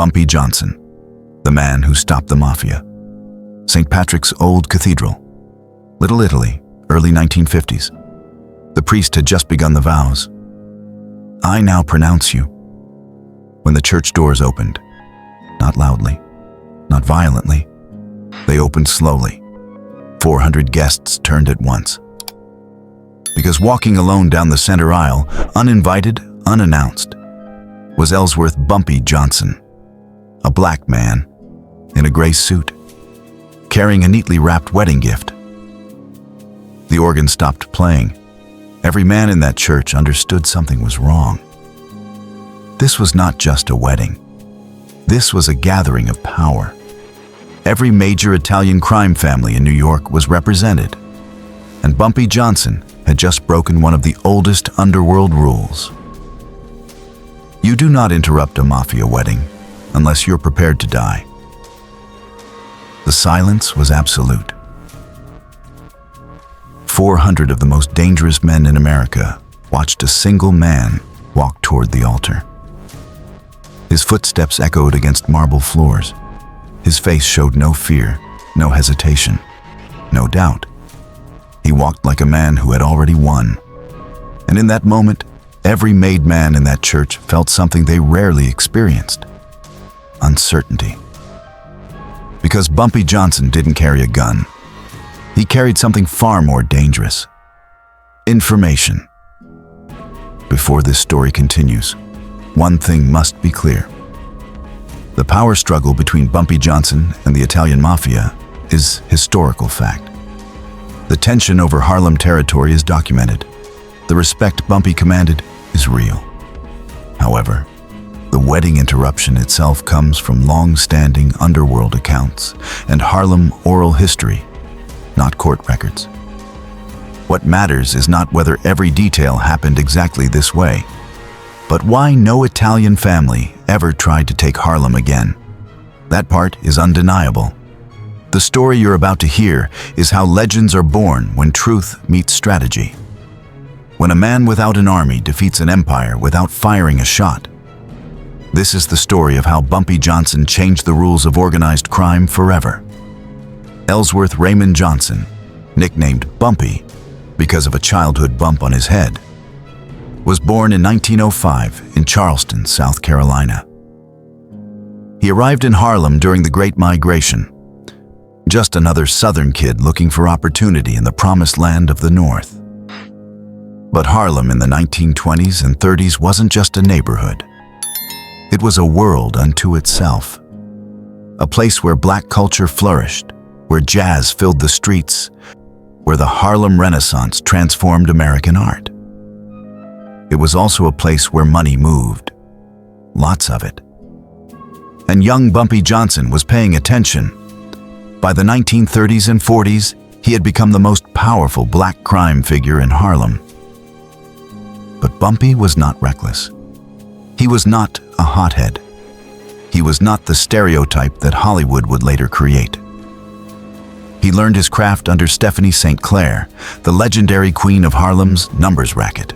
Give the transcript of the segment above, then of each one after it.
Bumpy Johnson, the man who stopped the Mafia. St. Patrick's Old Cathedral, Little Italy, early 1950s. The priest had just begun the vows. "I now pronounce you." When the church doors opened, not loudly, not violently, they opened slowly. 400 guests turned at once. Because walking alone down the center aisle, uninvited, unannounced, was Ellsworth Bumpy Johnson, a black man in a gray suit, carrying a neatly wrapped wedding gift. The organ stopped playing. Every man in that church understood something was wrong. This was not just a wedding. This was a gathering of power. Every major Italian crime family in New York was represented, and Bumpy Johnson had just broken one of the oldest underworld rules. You do not interrupt a mafia wedding unless you're prepared to die. The silence was absolute. 400 of the most dangerous men in America watched a single man walk toward the altar. His footsteps echoed against marble floors. His face showed no fear, no hesitation, no doubt. He walked like a man who had already won. And in that moment, every made man in that church felt something they rarely experienced: uncertainty. Because Bumpy Johnson didn't carry a gun. He carried something far more dangerous: information. Before this story continues, one thing must be clear. The power struggle between Bumpy Johnson and the Italian Mafia is historical fact. The tension over Harlem territory is documented. The respect Bumpy commanded is real. However, the wedding interruption itself comes from long-standing underworld accounts and Harlem oral history, not court records. What matters is not whether every detail happened exactly this way, but why no Italian family ever tried to take Harlem again. That part is undeniable. The story you're about to hear is how legends are born when truth meets strategy. When a man without an army defeats an empire without firing a shot. This is the story of how Bumpy Johnson changed the rules of organized crime forever. Ellsworth Raymond Johnson, nicknamed Bumpy because of a childhood bump on his head, was born in 1905 in Charleston, South Carolina. He arrived in Harlem during the Great Migration, just another Southern kid looking for opportunity in the promised land of the North. But Harlem in the 1920s and 30s wasn't just a neighborhood. It was a world unto itself. A place where black culture flourished, where jazz filled the streets, where the Harlem Renaissance transformed American art. It was also a place where money moved. Lots of it. And young Bumpy Johnson was paying attention. By the 1930s and 40s, he had become the most powerful black crime figure in Harlem. But Bumpy was not reckless. He was not a hothead. He was not the stereotype that Hollywood would later create. He learned his craft under Stephanie St. Clair, the legendary queen of Harlem's numbers racket.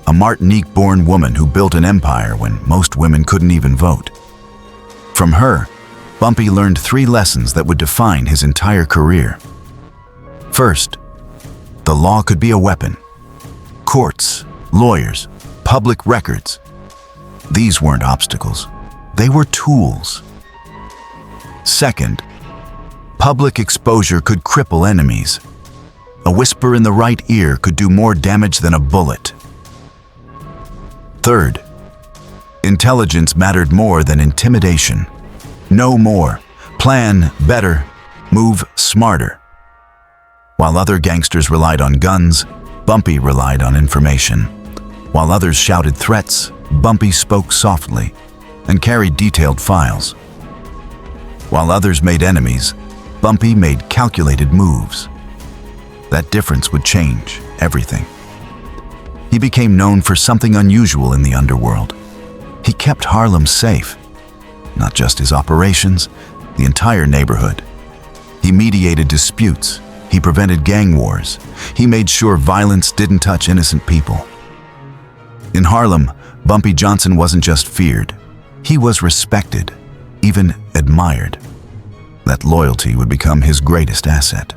A Martinique-born woman who built an empire when most women couldn't even vote. From her, Bumpy learned 3 lessons that would define his entire career. First, the law could be a weapon. Courts, lawyers, public records. These weren't obstacles. They were tools. Second, public exposure could cripple enemies. A whisper in the right ear could do more damage than a bullet. Third, intelligence mattered more than intimidation. Know more, plan better, move smarter. While other gangsters relied on guns, Bumpy relied on information. While others shouted threats, Bumpy spoke softly and carried detailed files. While others made enemies, Bumpy made calculated moves. That difference would change everything. He became known for something unusual in the underworld. He kept Harlem safe. Not just his operations, the entire neighborhood. He mediated disputes. He prevented gang wars. He made sure violence didn't touch innocent people. In Harlem, Bumpy Johnson wasn't just feared. He was respected. even admired. That loyalty would become his greatest asset.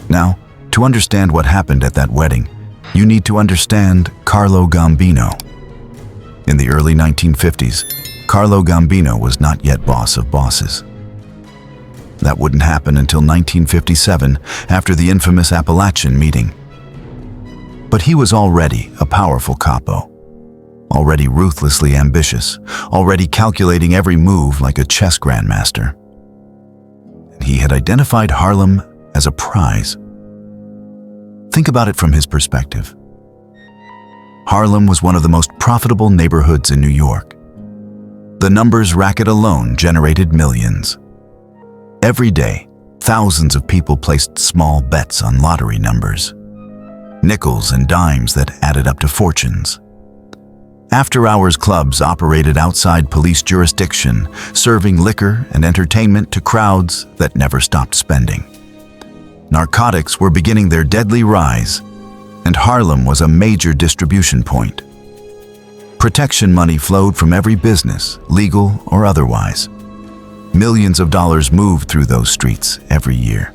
Now, to understand what happened at that wedding, you need to understand Carlo Gambino. In the early 1950s, Carlo Gambino was not yet boss of bosses. That wouldn't happen until 1957, after the infamous Appalachian meeting. But he was already a powerful capo, already ruthlessly ambitious, already calculating every move like a chess grandmaster. He had identified Harlem as a prize. Think about it from his perspective. Harlem was one of the most profitable neighborhoods in New York. The numbers racket alone generated millions. Every day, thousands of people placed small bets on lottery numbers, nickels and dimes that added up to fortunes. After-hours clubs operated outside police jurisdiction, serving liquor and entertainment to crowds that never stopped spending. Narcotics were beginning their deadly rise, and Harlem was a major distribution point. Protection money flowed from every business, legal or otherwise. Millions of dollars moved through those streets every year.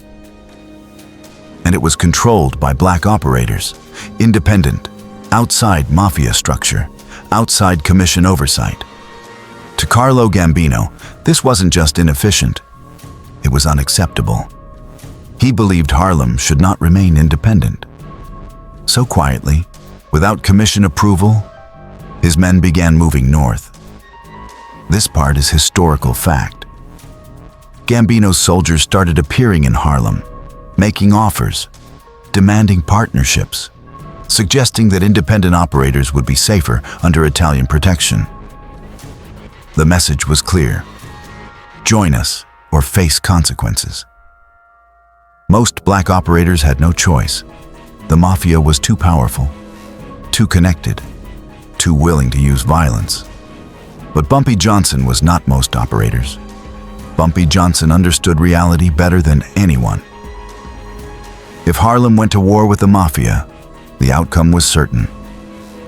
And it was controlled by black operators, independent, outside mafia structure, outside commission oversight. To Carlo Gambino, this wasn't just inefficient, it was unacceptable. He believed Harlem should not remain independent. So quietly, without commission approval, his men began moving north. This part is historical fact. Gambino's soldiers started appearing in Harlem, making offers, demanding partnerships, suggesting that independent operators would be safer under Italian protection. The message was clear: join us or face consequences. Most black operators had no choice. The mafia was too powerful, too connected, too willing to use violence. But Bumpy Johnson was not most operators. Bumpy Johnson understood reality better than anyone. If Harlem went to war with the mafia, the outcome was certain.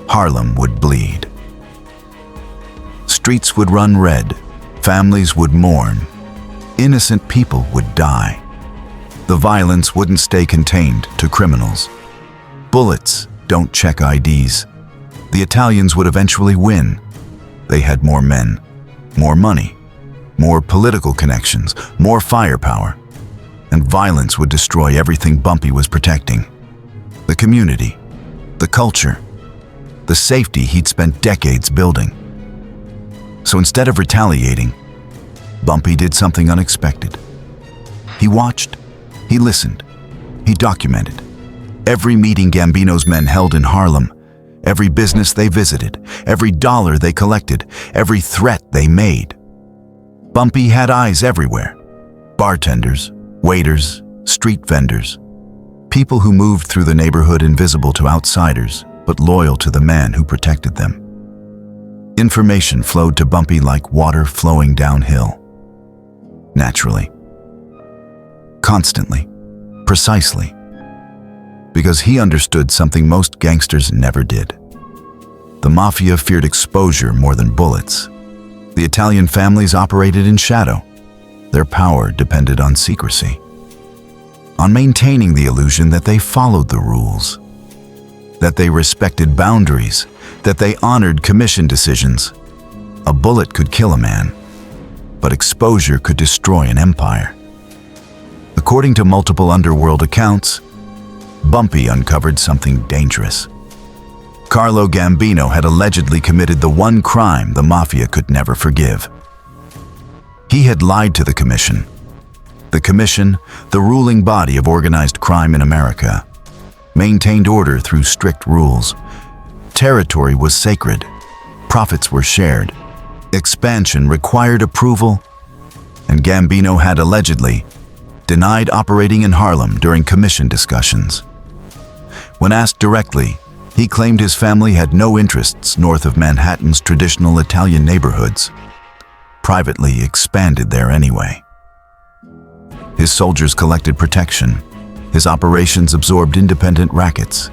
Harlem would bleed. Streets would run red, families would mourn, innocent people would die. The violence wouldn't stay contained to criminals. Bullets don't check IDs. The Italians would eventually win. They had more men, more money, more political connections, more firepower, and violence would destroy everything Bumpy was protecting. The community, the culture, the safety he'd spent decades building. So instead of retaliating, Bumpy did something unexpected. He watched, he listened, he documented. Every meeting Gambino's men held in Harlem, every business they visited, every dollar they collected, every threat they made. Bumpy had eyes everywhere. Bartenders, waiters, street vendors. People who moved through the neighborhood invisible to outsiders, but loyal to the man who protected them. Information flowed to Bumpy like water flowing downhill. Naturally. Constantly. Precisely. Because he understood something most gangsters never did. The mafia feared exposure more than bullets. The Italian families operated in shadow. Their power depended on secrecy, on maintaining the illusion that they followed the rules, that they respected boundaries, that they honored commission decisions. A bullet could kill a man, but exposure could destroy an empire. According to multiple underworld accounts, Bumpy uncovered something dangerous. Carlo Gambino had allegedly committed the one crime the mafia could never forgive. He had lied to the commission. The commission, the ruling body of organized crime in America, maintained order through strict rules. Territory was sacred. Profits were shared. Expansion required approval, and Gambino had allegedly denied operating in Harlem during commission discussions. When asked directly, he claimed his family had no interests north of Manhattan's traditional Italian neighborhoods. Privately expanded there anyway. His soldiers collected protection. His operations absorbed independent rackets.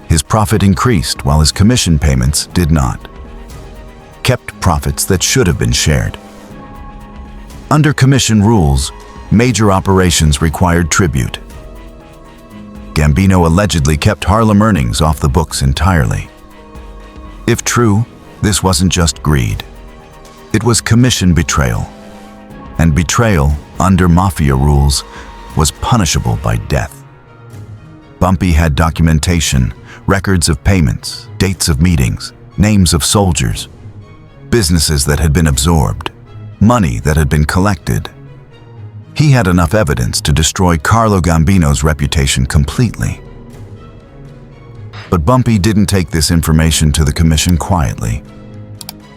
His profit increased while his commission payments did not. Kept profits that should have been shared. Under commission rules, major operations required tribute. Gambino allegedly kept Harlem earnings off the books entirely. If true, this wasn't just greed. It was commission betrayal. And betrayal, under mafia rules, was punishable by death. Bumpy had documentation, records of payments, dates of meetings, names of soldiers, businesses that had been absorbed, money that had been collected. He had enough evidence to destroy Carlo Gambino's reputation completely. But Bumpy didn't take this information to the commission quietly,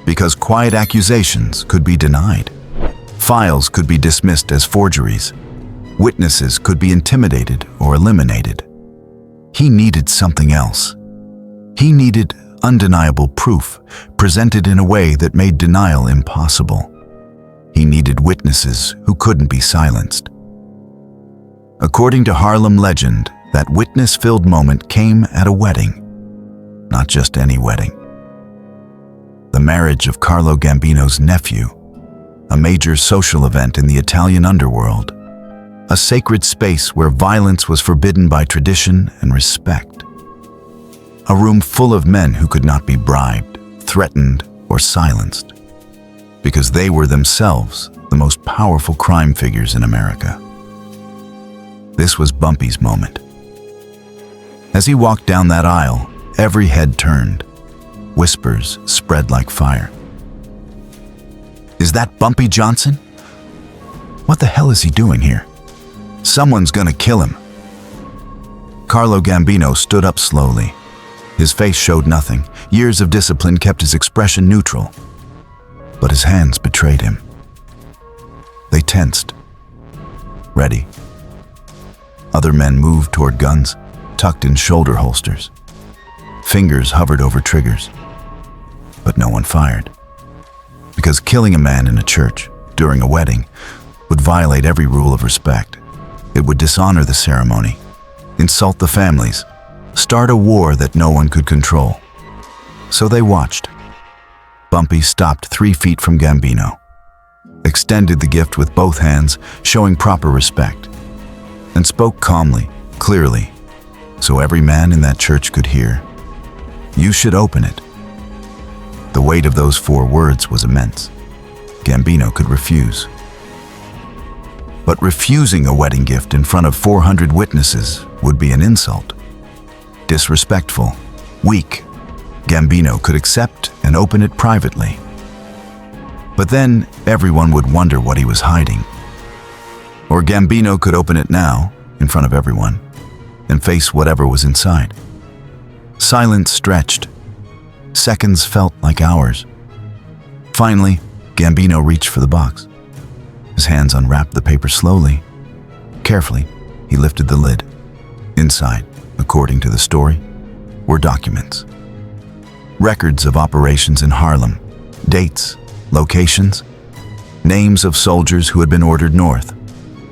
because quiet accusations could be denied. Files could be dismissed as forgeries. Witnesses could be intimidated or eliminated. He needed something else. He needed undeniable proof, presented in a way that made denial impossible. He needed witnesses who couldn't be silenced. According to Harlem legend, that witness-filled moment came at a wedding. Not just any wedding. The marriage of Carlo Gambino's nephew, a major social event in the Italian underworld, a sacred space where violence was forbidden by tradition and respect. A room full of men who could not be bribed, threatened, or silenced, because they were themselves the most powerful crime figures in America. This was Bumpy's moment. As he walked down that aisle, every head turned. Whispers spread like fire. Is that Bumpy Johnson? What the hell is he doing here? Someone's gonna kill him. Carlo Gambino stood up slowly. His face showed nothing. Years of discipline kept his expression neutral. But his hands betrayed him. They tensed. Ready. Other men moved toward guns, tucked in shoulder holsters. Fingers hovered over triggers. But no one fired. Because killing a man in a church, during a wedding, would violate every rule of respect. It would dishonor the ceremony, insult the families, start a war that no one could control. So they watched. Bumpy stopped 3 feet from Gambino, extended the gift with both hands, showing proper respect, and spoke calmly, clearly, so every man in that church could hear. You should open it. The weight of those 4 words was immense. Gambino could refuse. But refusing a wedding gift in front of 400 witnesses would be an insult. Disrespectful, weak. Gambino could accept and open it privately. But then everyone would wonder what he was hiding. Or Gambino could open it now, in front of everyone, and face whatever was inside. Silence stretched. Seconds felt like hours. Finally, Gambino reached for the box. His hands unwrapped the paper slowly. Carefully, he lifted the lid. Inside, according to the story, were documents. Records of operations in Harlem, dates, locations, names of soldiers who had been ordered north,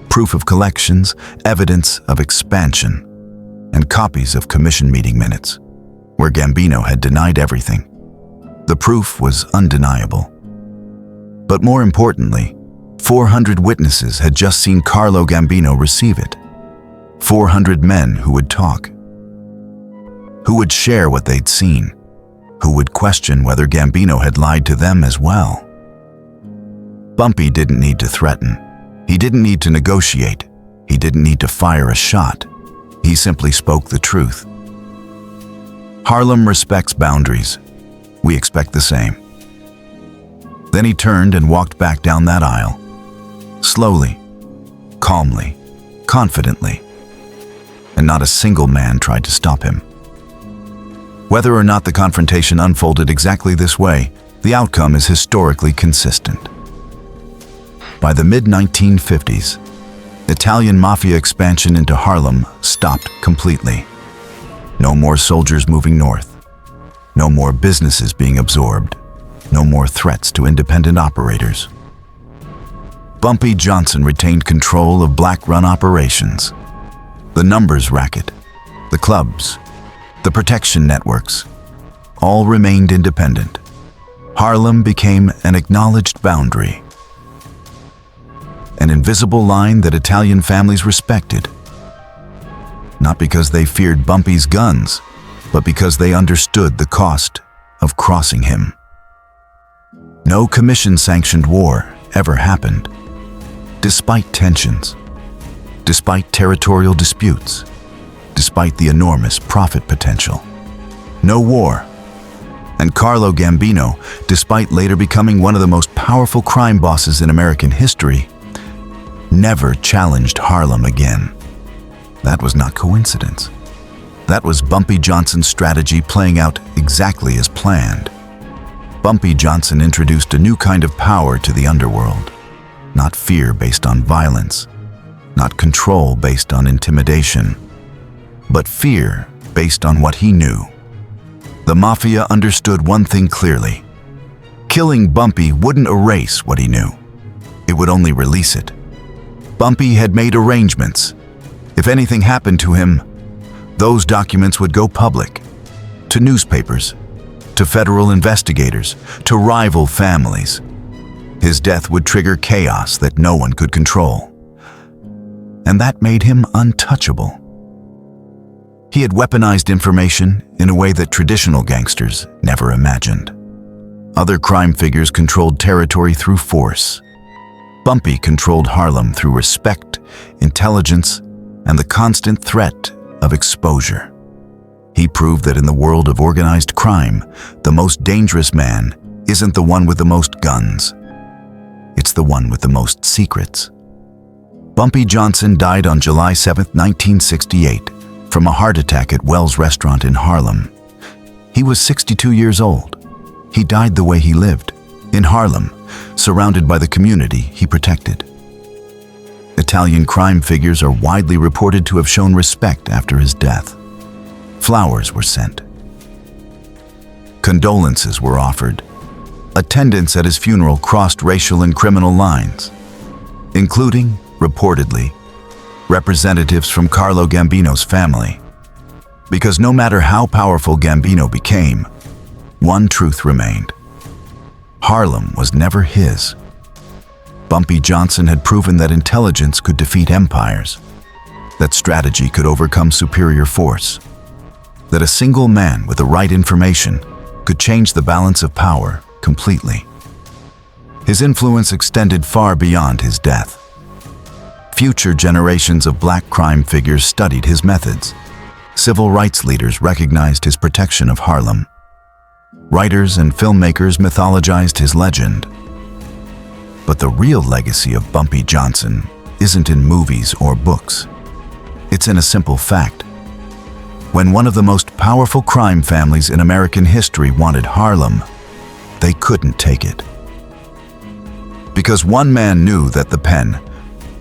proof of collections, evidence of expansion, and copies of commission meeting minutes, where Gambino had denied everything. The proof was undeniable. But more importantly, 400 witnesses had just seen Carlo Gambino receive it. 400 men who would talk, who would share what they'd seen, who would question whether Gambino had lied to them as well. Bumpy didn't need to threaten. He didn't need to negotiate. He didn't need to fire a shot. He simply spoke the truth. Harlem respects boundaries. We expect the same. Then he turned and walked back down that aisle. Slowly, calmly, confidently. And not a single man tried to stop him. Whether or not the confrontation unfolded exactly this way, the outcome is historically consistent. By the mid-1950s, Italian Mafia expansion into Harlem stopped completely. No more soldiers moving north. No more businesses being absorbed. No more threats to independent operators. Bumpy Johnson retained control of black-run operations. The numbers racket, the clubs, the protection networks, all remained independent. Harlem became an acknowledged boundary. an invisible line that Italian families respected. Not because they feared Bumpy's guns, but because they understood the cost of crossing him. No commission-sanctioned war ever happened. Despite tensions, despite territorial disputes, despite the enormous profit potential. No war. And Carlo Gambino, despite later becoming one of the most powerful crime bosses in American history, never challenged Harlem again. That was not coincidence. That was Bumpy Johnson's strategy playing out exactly as planned. Bumpy Johnson introduced a new kind of power to the underworld. Not fear based on violence, not control based on intimidation, but fear based on what he knew. The Mafia understood one thing clearly. Killing Bumpy wouldn't erase what he knew. It would only release it. Bumpy had made arrangements. If anything happened to him, those documents would go public, to newspapers, to federal investigators, to rival families. His death would trigger chaos that no one could control. And that made him untouchable. He had weaponized information in a way that traditional gangsters never imagined. Other crime figures controlled territory through force. Bumpy controlled Harlem through respect, intelligence, and the constant threat of exposure. He proved that in the world of organized crime, the most dangerous man isn't the one with the most guns. It's the one with the most secrets. Bumpy Johnson died on July 7, 1968, from a heart attack at Wells Restaurant in Harlem. He was 62 years old. He died the way he lived, in Harlem, surrounded by the community he protected. Italian crime figures are widely reported to have shown respect after his death. Flowers were sent. Condolences were offered. Attendance at his funeral crossed racial and criminal lines, including, reportedly, representatives from Carlo Gambino's family. Because no matter how powerful Gambino became, one truth remained. Harlem was never his. Bumpy Johnson had proven that intelligence could defeat empires, that strategy could overcome superior force, that a single man with the right information could change the balance of power completely. His influence extended far beyond his death. Future generations of black crime figures studied his methods. Civil rights leaders recognized his protection of Harlem. Writers and filmmakers mythologized his legend. But the real legacy of Bumpy Johnson isn't in movies or books. It's in a simple fact. When one of the most powerful crime families in American history wanted Harlem, they couldn't take it. Because one man knew that the pen,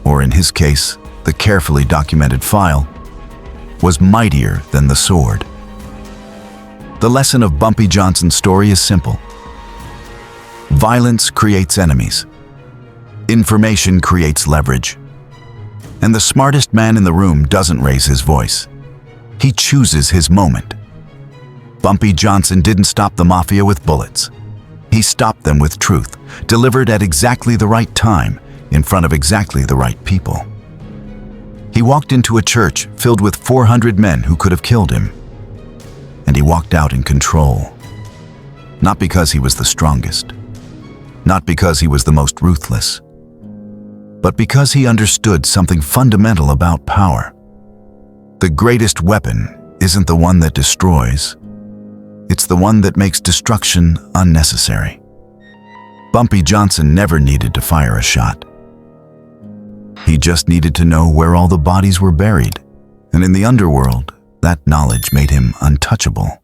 or in his case, the carefully documented file, was mightier than the sword. The lesson of Bumpy Johnson's story is simple. Violence creates enemies. Information creates leverage. And the smartest man in the room doesn't raise his voice. He chooses his moment. Bumpy Johnson didn't stop the Mafia with bullets. He stopped them with truth, delivered at exactly the right time, in front of exactly the right people. He walked into a church filled with 400 men who could have killed him. And he walked out in control. Not because he was the strongest. Not because he was the most ruthless. But because he understood something fundamental about power. The greatest weapon isn't the one that destroys. It's the one that makes destruction unnecessary. Bumpy Johnson never needed to fire a shot. He just needed to know where all the bodies were buried, and in the underworld, that knowledge made him untouchable.